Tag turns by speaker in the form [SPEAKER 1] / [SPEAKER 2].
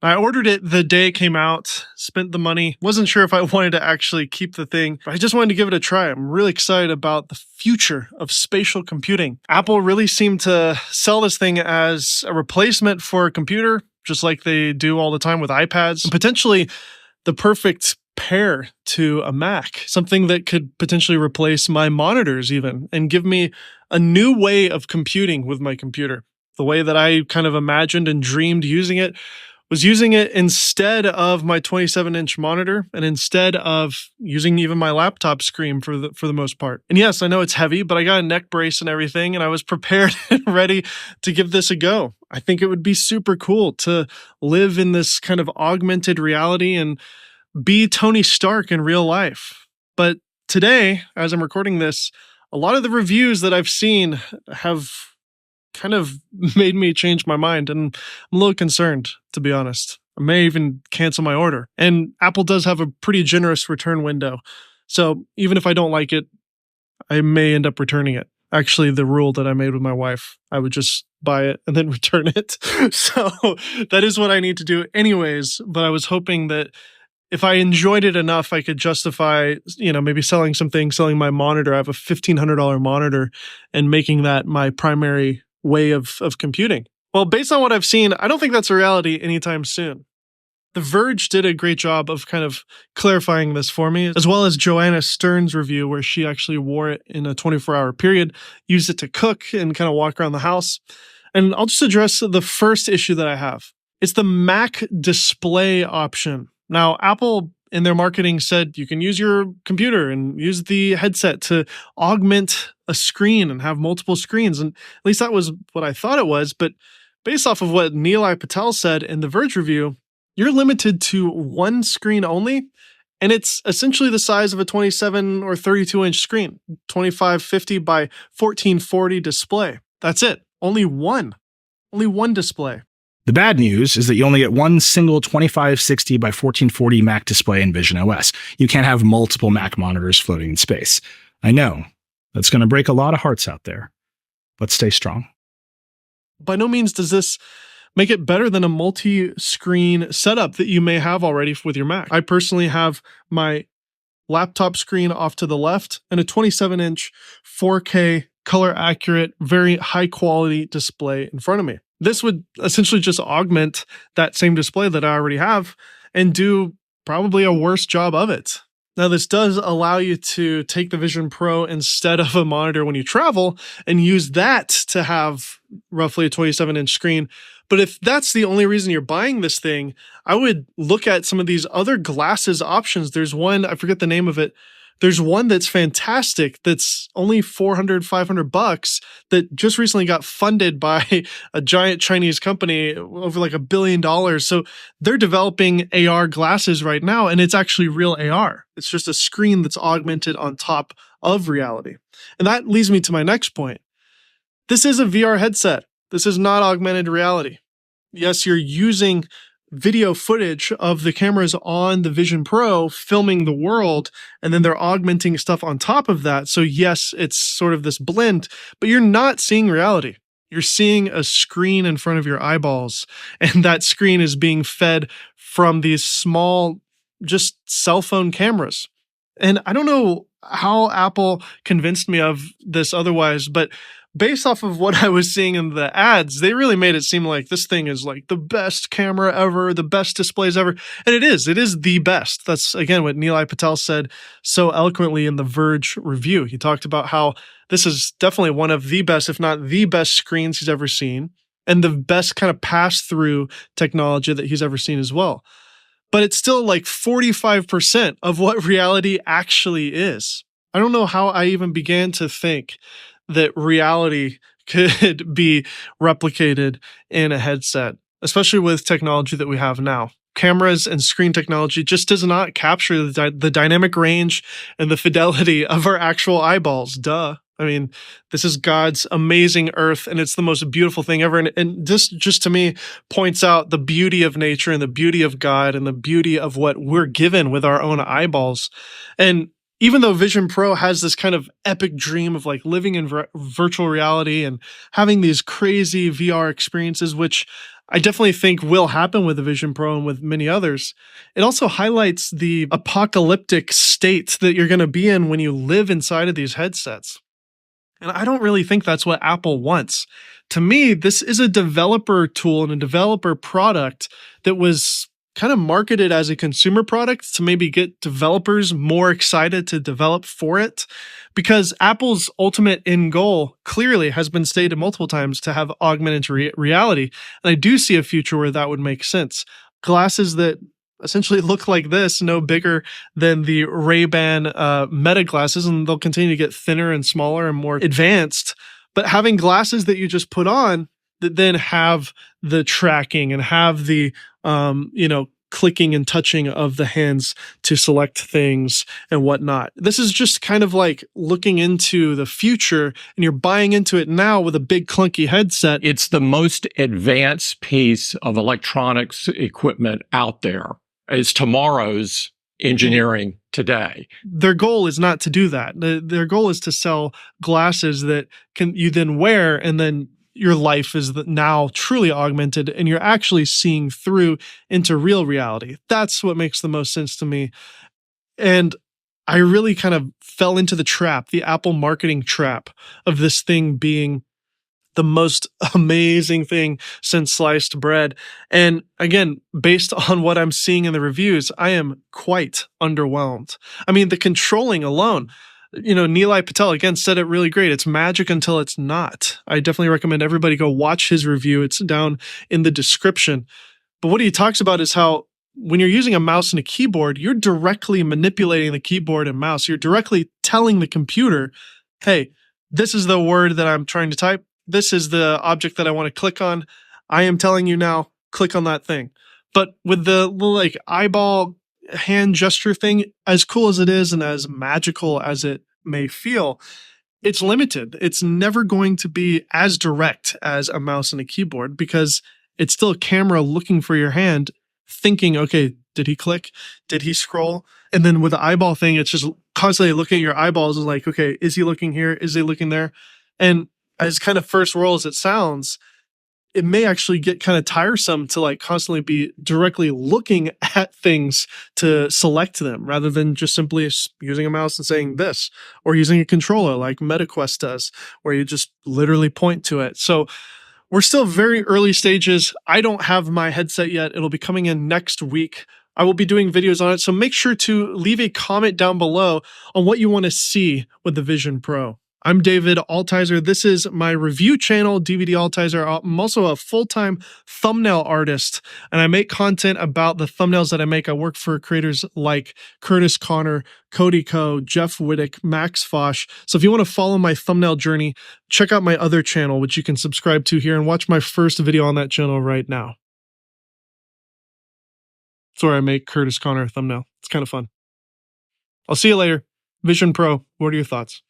[SPEAKER 1] I ordered it the day it came out, spent the money. Wasn't sure if I wanted to actually keep the thing, but I just wanted to give it a try. I'm really excited about the future of spatial computing. Apple really seemed to sell this thing as a replacement for a computer, just like they do all the time with iPads, and potentially the perfect pair to a Mac, something that could potentially replace my monitors even and give me a new way of computing with my computer. The way that I kind of imagined and dreamed using it was using it instead of my 27-inch monitor and instead of using even my laptop screen for the most part. And yes, I know it's heavy, but I got a neck brace and everything, and I was prepared and ready to give this a go. I think it would be super cool to live in this kind of augmented reality and be Tony Stark in real life. But today, as I'm recording this, a lot of the reviews that I've seen have kind of made me change my mind, and I'm a little concerned, to be honest. I may even cancel my order. And Apple does have a pretty generous return window. So even if I don't like it, I may end up returning it. Actually, the rule that I made with my wife, I would just buy it and then return it. So that is what I need to do anyways. But I was hoping that if I enjoyed it enough, I could justify, maybe selling my monitor. I have a $1,500 monitor and making that my primary way of computing. Well, based on what I've seen, I don't think that's a reality anytime soon. The Verge did a great job of kind of clarifying this for me, as well as Joanna Stern's review, where she actually wore it in a 24-hour period, used it to cook and kind of walk around the house. And I'll just address the first issue that I have. It's the Mac display option. Now, Apple in their marketing said you can use your computer and use the headset to augment a screen and have multiple screens. And at least that was what I thought it was. But based off of what Nilay Patel said in the Verge review, you're limited to one screen only. And it's essentially the size of a 27 or 32-inch screen, 2550 by 1440 display. That's it. Only one display.
[SPEAKER 2] The bad news is that you only get one single 2560 by 1440 Mac display in Vision OS. You can't have multiple Mac monitors floating in space. I know, that's going to break a lot of hearts out there, but stay strong.
[SPEAKER 1] By no means does this make it better than a multi-screen setup that you may have already with your Mac. I personally have my laptop screen off to the left and a 27-inch 4K color-accurate, very high-quality display in front of me. This would essentially just augment that same display that I already have and do probably a worse job of it. Now, this does allow you to take the Vision Pro instead of a monitor when you travel and use that to have roughly a 27-inch screen. But if that's the only reason you're buying this thing, I would look at some of these other glasses options. There's one, I forget the name of it. There's one that's fantastic that's only $400-$500 that just recently got funded by a giant Chinese company over like $1 billion. So they're developing AR glasses right now, and it's actually real AR. It's just a screen that's augmented on top of reality. And that leads me to my next point. This is a VR headset. This is not augmented reality. Yes, you're using video footage of the cameras on the Vision Pro filming the world, and then they're augmenting stuff on top of that. So yes, it's sort of this blend, but you're not seeing reality. You're seeing a screen in front of your eyeballs, and that screen is being fed from these small, just cell phone cameras. And I don't know how Apple convinced me of this otherwise, but based off of what I was seeing in the ads, they really made it seem like this thing is like the best camera ever, the best displays ever. And it is the best. That's, again, what Nilay Patel said so eloquently in the Verge review. He talked about how this is definitely one of the best, if not the best screens he's ever seen, and the best kind of pass-through technology that he's ever seen as well. But it's still like 45% of what reality actually is. I don't know how I even began to think that reality could be replicated in a headset, especially with technology that we have now. Cameras and screen technology just does not capture the dynamic range and the fidelity of our actual eyeballs. Duh. I mean, this is God's amazing earth, and it's the most beautiful thing ever. And this just to me points out the beauty of nature and the beauty of God and the beauty of what we're given with our own eyeballs. And even though Vision Pro has this kind of epic dream of like living in virtual reality and having these crazy VR experiences, which I definitely think will happen with the Vision Pro and with many others. It also highlights the apocalyptic state that you're going to be in when you live inside of these headsets. And I don't really think that's what Apple wants. To me, this is a developer tool and a developer product that was kind of marketed as a consumer product to maybe get developers more excited to develop for it. Because Apple's ultimate end goal clearly has been stated multiple times to have augmented reality. And I do see a future where that would make sense. Glasses that essentially look like this, no bigger than the Ray-Ban Meta glasses, and they'll continue to get thinner and smaller and more advanced. But having glasses that you just put on that then have the tracking and have the clicking and touching of the hands to select things and whatnot. This is just kind of like looking into the future, and you're buying into it now with a big clunky headset.
[SPEAKER 3] It's the most advanced piece of electronics equipment out there. It's tomorrow's engineering today.
[SPEAKER 1] Their goal is not to do that. Their goal is to sell glasses that you then wear, and then your life is now truly augmented and you're actually seeing through into real reality. That's what makes the most sense to me. And I really kind of fell into the trap, the Apple marketing trap of this thing being the most amazing thing since sliced bread. And again, based on what I'm seeing in the reviews, I am quite underwhelmed. I mean, the controlling alone, Nilay Patel again said it really great. It's magic until it's not. I definitely recommend everybody go watch his review. It's down in the description. But what he talks about is how when you're using a mouse and a keyboard, you're directly manipulating the keyboard and mouse. You're directly telling the computer, hey, this is the word that I'm trying to type. This is the object that I want to click on. I am telling you now, click on that thing. But with the little eyeball hand gesture thing, as cool as it is and as magical as it may feel, it's limited. It's never going to be as direct as a mouse and a keyboard because it's still a camera looking for your hand, thinking, okay, did he click? Did he scroll? And then with the eyeball thing, it's just constantly looking at your eyeballs and like, okay, is he looking here? Is he looking there? And as kind of first world as it sounds, it may actually get kind of tiresome to constantly be directly looking at things to select them rather than just simply using a mouse and saying this, or using a controller like MetaQuest does, where you just literally point to it. So we're still very early stages. I don't have my headset yet. It'll be coming in next week. I will be doing videos on it. So make sure to leave a comment down below on what you want to see with the Vision Pro. I'm David Altizer. This is my review channel, DVD Altizer. I'm also a full-time thumbnail artist, and I make content about the thumbnails that I make. I work for creators like Curtis Connor, Cody Ko, Jeff Wittick, Max Fosh. So if you want to follow my thumbnail journey, check out my other channel, which you can subscribe to here, and watch my first video on that channel right now. It's where I make Curtis Connor thumbnail. It's kind of fun. I'll see you later. Vision Pro, what are your thoughts?